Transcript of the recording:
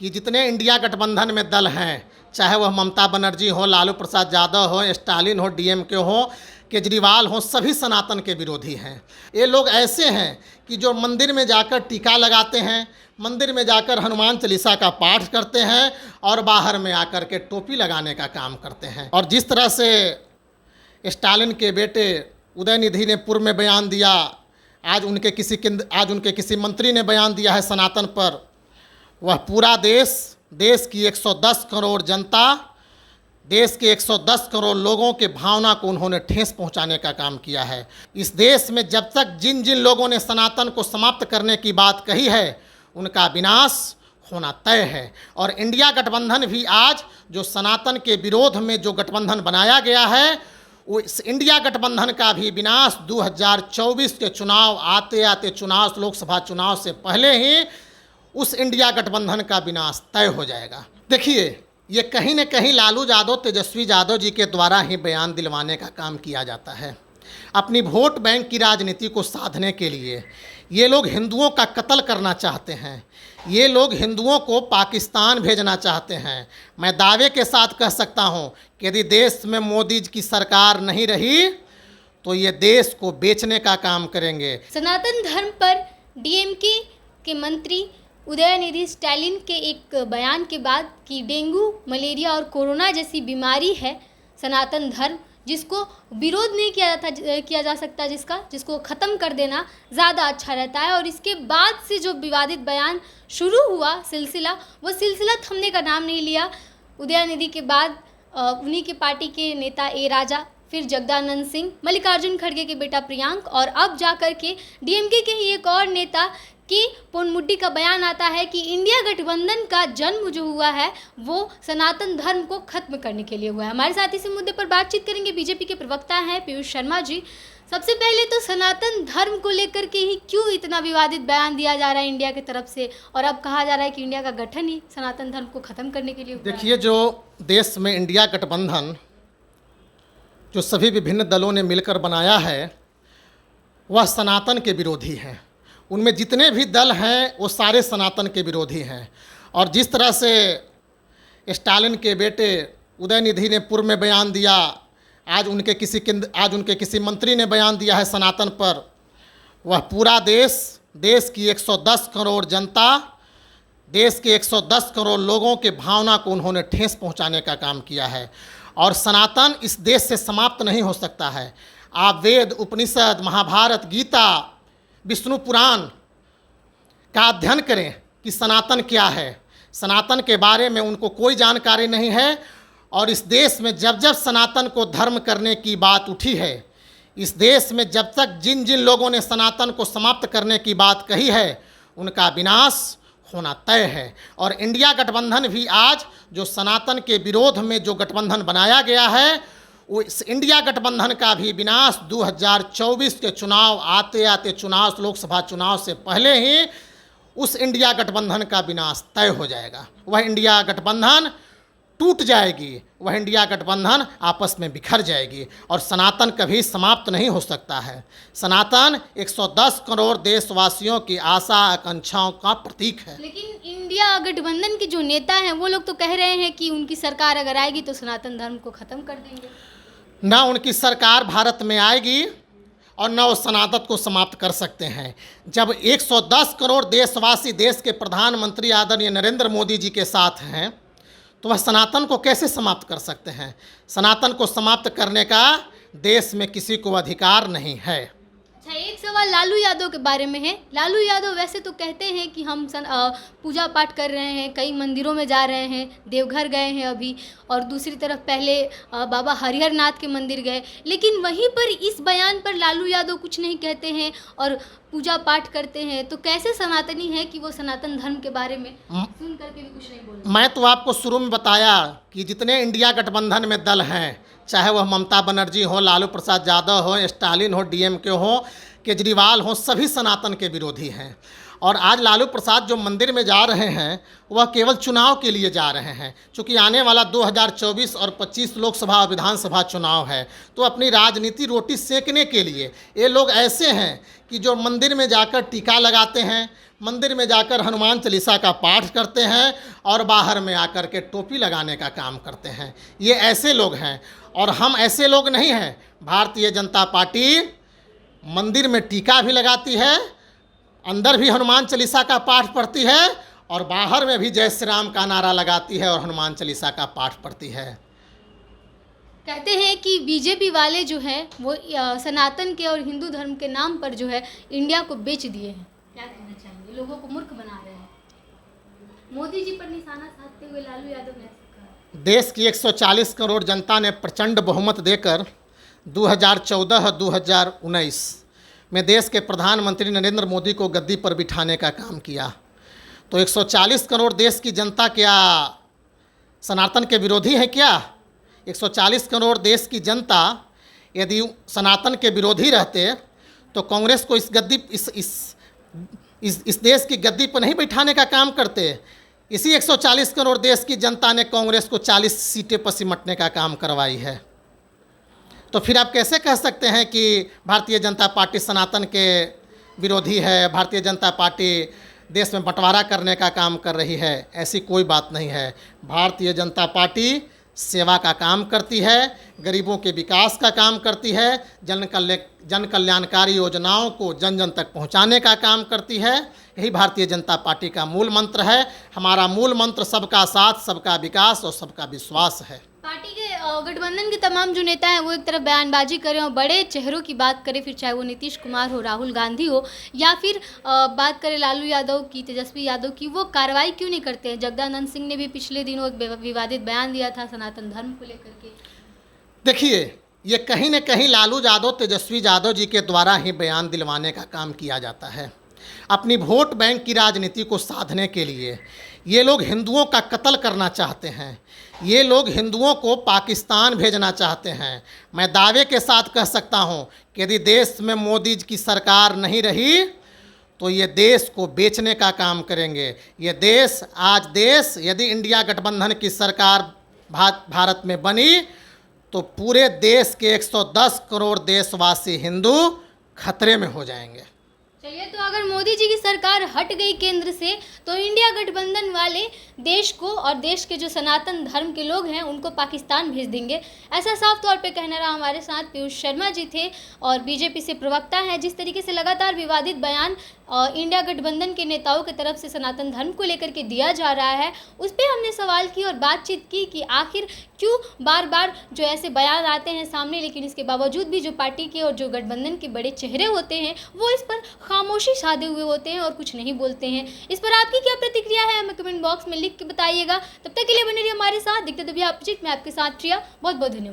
कि जितने इंडिया गठबंधन में दल हैं, चाहे वह ममता बनर्जी हो, लालू प्रसाद यादव हो, स्टालिन हो, डीएमके हो, केजरीवाल हो, सभी सनातन के विरोधी हैं। ये लोग ऐसे हैं कि जो मंदिर में जाकर टीका लगाते हैं, मंदिर में जाकर हनुमान चालीसा का पाठ करते हैं और बाहर में आकर के टोपी लगाने का काम करते हैं। और जिस तरह से स्टालिन के बेटे उदयनिधि ने पूर्व में बयान दिया, आज उनके किसी मंत्री ने बयान दिया है सनातन पर, वह पूरा देश की 110 करोड़ जनता, देश के 110 करोड़ लोगों के भावना को उन्होंने ठेस पहुंचाने का काम किया है। इस देश में जब तक जिन जिन लोगों ने सनातन को समाप्त करने की बात कही है, उनका विनाश होना तय है। और इंडिया गठबंधन भी आज जो सनातन के विरोध में जो गठबंधन बनाया गया है, वो इस इंडिया गठबंधन का भी विनाश 2024 के चुनाव आते लोकसभा चुनाव से पहले ही उस इंडिया गठबंधन का विनाश तय हो जाएगा। देखिए, ये कहीं न कहीं लालू यादव, तेजस्वी यादव जी के द्वारा ही बयान दिलवाने का काम किया जाता है। अपनी वोट बैंक की राजनीति को साधने के लिए ये लोग हिंदुओं का कत्ल करना चाहते हैं। ये लोग हिंदुओं को पाकिस्तान भेजना चाहते हैं। मैं दावे के साथ कह सकता हूं कि यदि देश में मोदी की सरकार नहीं रही तो ये देश को बेचने का काम करेंगे। सनातन धर्म पर डीएमके के मंत्री उदयनिधि स्टालिन के एक बयान के बाद कि डेंगू, मलेरिया और कोरोना जैसी बीमारी है सनातन धर्म, जिसको विरोध नहीं किया जा सकता, जिसको ख़त्म कर देना ज़्यादा अच्छा रहता है। और इसके बाद से जो विवादित बयान शुरू हुआ वो सिलसिला थमने का नाम नहीं लिया। उदयनिधि के बाद उन्हीं के पार्टी के नेता ए राजा, फिर जगदानंद सिंह, मल्लिकार्जुन खड़गे के बेटा प्रियांक और अब जाकर के डीएमके के ही एक और नेता कि पोनमुड्डी का बयान आता है कि इंडिया गठबंधन का जन्म जो हुआ है वो सनातन धर्म को खत्म करने के लिए हुआ है। हमारे साथ इसी मुद्दे पर बातचीत करेंगे बीजेपी के प्रवक्ता हैं पीयूष शर्मा जी। सबसे पहले तो सनातन धर्म को लेकर के ही क्यों इतना विवादित बयान दिया जा रहा है इंडिया की तरफ से, और अब कहा जा रहा है कि इंडिया का गठन ही सनातन धर्म को खत्म करने के लिए हुआ है? देखिए, जो देश में इंडिया गठबंधन जो सभी विभिन्न दलों ने मिलकर बनाया है, वह सनातन के विरोधी हैं। उनमें जितने भी दल हैं वो सारे सनातन के विरोधी हैं। और जिस तरह से स्टालिन के बेटे उदयनिधि ने पूर्व में बयान दिया, आज उनके किसी मंत्री ने बयान दिया है सनातन पर, वह पूरा देश की 110 करोड़ जनता, देश के 110 करोड़ लोगों के भावना को उन्होंने ठेस पहुंचाने का काम किया है। और सनातन इस देश से समाप्त नहीं हो सकता है। आप वेद, उपनिषद, महाभारत, गीता, विष्णु पुराण का अध्ययन करें कि सनातन क्या है। सनातन के बारे में उनको कोई जानकारी नहीं है। और इस देश में जब जब सनातन को धर्म करने की बात उठी है, इस देश में जब तक जिन जिन लोगों ने सनातन को समाप्त करने की बात कही है, उनका विनाश होना तय है। और इंडिया गठबंधन भी आज जो सनातन के विरोध में जो गठबंधन बनाया गया है, वो इस इंडिया गठबंधन का भी विनाश 2024 के चुनाव आते लोकसभा चुनाव से पहले ही उस इंडिया गठबंधन का विनाश तय हो जाएगा। वह इंडिया गठबंधन टूट जाएगी, वह इंडिया गठबंधन आपस में बिखर जाएगी और सनातन कभी समाप्त नहीं हो सकता है। सनातन 110 करोड़ देशवासियों की आशा आकांक्षाओं का प्रतीक है। लेकिन इंडिया गठबंधन के जो नेता हैं वो लोग तो कह रहे हैं कि उनकी सरकार अगर आएगी तो सनातन धर्म को ख़त्म कर देंगे। ना उनकी सरकार भारत में आएगी और न वो सनातन को समाप्त कर सकते हैं। जब 110 करोड़ देशवासी देश के प्रधानमंत्री आदरणीय नरेंद्र मोदी जी के साथ हैं, तो वह सनातन को कैसे समाप्त कर सकते हैं? सनातन को समाप्त करने का देश में किसी को अधिकार नहीं है। अच्छा, एक सवाल लालू यादव के बारे में है। लालू यादव वैसे तो कहते हैं कि हम पूजा पाठ कर रहे हैं, कई मंदिरों में जा रहे हैं, देवघर गए हैं अभी, और दूसरी तरफ पहले बाबा हरिहर नाथ के मंदिर गए, लेकिन वहीं पर इस बयान पर लालू यादव कुछ नहीं कहते हैं और पूजा पाठ करते हैं। तो कैसे सनातनी है कि वो सनातन धर्म के बारे में सुन करके भी कुछ नहीं बोलते? मैं तो आपको शुरू में बताया कि जितने इंडिया गठबंधन में दल हैं, चाहे वह ममता बनर्जी हो, लालू प्रसाद यादव हो, स्टालिन हो, डीएमके हो, केजरीवाल हो, सभी सनातन के विरोधी हैं। और आज लालू प्रसाद जो मंदिर में जा रहे हैं वह केवल चुनाव के लिए जा रहे हैं। चूँकि आने वाला 2024 और 25 लोकसभा और विधानसभा चुनाव है, तो अपनी राजनीति रोटी सेकने के लिए ये लोग ऐसे हैं कि जो मंदिर में जाकर टीका लगाते हैं, मंदिर में जाकर हनुमान चालीसा का पाठ करते हैं और बाहर में आकर के टोपी लगाने का काम करते हैं। ये ऐसे लोग हैं और हम ऐसे लोग नहीं हैं। भारतीय जनता पार्टी मंदिर में टीका भी लगाती है, अंदर भी हनुमान चालीसा का पाठ पढ़ती है और बाहर में भी जय श्री राम का नारा लगाती है और हनुमान चालीसा का पाठ पढ़ती है। कहते हैं कि बीजेपी वाले जो हैं वो सनातन के और हिंदू धर्म के नाम पर जो है इंडिया को बेच दिए हैं। क्या कहना चाहेंगे? लोगों को मूर्ख बना रहे हैं। मोदी जी पर निशाना साधते हुए लालू यादव ने कहा, देश की 140 करोड़ जनता ने प्रचंड बहुमत देकर 2014-2019 में देश के प्रधानमंत्री नरेंद्र मोदी को गद्दी पर बिठाने का काम किया। तो 140 करोड़ देश की जनता क्या सनातन के विरोधी है क्या? 140 करोड़ देश की जनता यदि सनातन के विरोधी रहते तो कांग्रेस को इस देश की गद्दी पर नहीं बिठाने का काम करते। इसी 140 करोड़ देश की जनता ने कांग्रेस को 40 सीटें पर सिमटने का काम करवाई है। तो फिर आप कैसे कह सकते हैं कि भारतीय जनता पार्टी सनातन के विरोधी है, भारतीय जनता पार्टी देश में बंटवारा करने का काम कर रही है? ऐसी कोई बात नहीं है। भारतीय जनता पार्टी सेवा का काम करती है, गरीबों के विकास का काम करती है, जन कल्याणकारी योजनाओं को जन जन तक पहुंचाने का काम करती है। यही भारतीय जनता पार्टी का मूल मंत्र है। हमारा मूल मंत्र सबका साथ, सबका विकास और सबका विश्वास है। पार्टी के गठबंधन के तमाम जो नेता हैं वो एक तरफ बयानबाजी करें और बड़े चेहरों की बात करें, फिर चाहे वो नीतीश कुमार हो, राहुल गांधी हो या फिर बात करें लालू यादव की, तेजस्वी यादव की, वो कार्रवाई क्यों नहीं करते हैं? जगदानंद सिंह ने भी पिछले दिनों एक विवादित बयान दिया था सनातन धर्म को लेकर के। देखिए, ये कहीं न कहीं लालू यादव, तेजस्वी यादव जी के द्वारा ही बयान दिलवाने का काम किया जाता है। अपनी वोट बैंक की राजनीति को साधने के लिए ये लोग हिंदुओं का कत्ल करना चाहते हैं। ये लोग हिंदुओं को पाकिस्तान भेजना चाहते हैं। मैं दावे के साथ कह सकता हूं कि यदि देश में मोदी की सरकार नहीं रही तो ये देश को बेचने का काम करेंगे। ये देश यदि इंडिया गठबंधन की सरकार भारत में बनी तो पूरे देश के 110 करोड़ देशवासी हिंदू खतरे में हो जाएंगे। चलिए, तो अगर मोदी जी की सरकार हट गई केंद्र से तो इंडिया गठबंधन वाले देश को और देश के जो सनातन धर्म के लोग हैं उनको पाकिस्तान भेज देंगे। ऐसा साफ तौर पे कहना रहा। हमारे साथ पीयूष शर्मा जी थे और बीजेपी से प्रवक्ता हैं। जिस तरीके से लगातार विवादित बयान इंडिया गठबंधन के नेताओं की तरफ से सनातन धर्म को लेकर के दिया जा रहा है, उस पर हमने सवाल की और बातचीत की कि आखिर क्यों बार बार जो ऐसे बयान आते हैं सामने, लेकिन इसके बावजूद भी जो पार्टी के और जो गठबंधन के बड़े चेहरे होते हैं वो इस पर खामोशी साधे हुए होते हैं और कुछ नहीं बोलते हैं। इस पर आपकी क्या प्रतिक्रिया है हमें कमेंट बॉक्स में लिख के बताइएगा। तब तक के लिए बने रहिए हमारे साथ। दिखते तभी आप मैं आपके साथ प्रिया। बहुत बहुत धन्यवाद।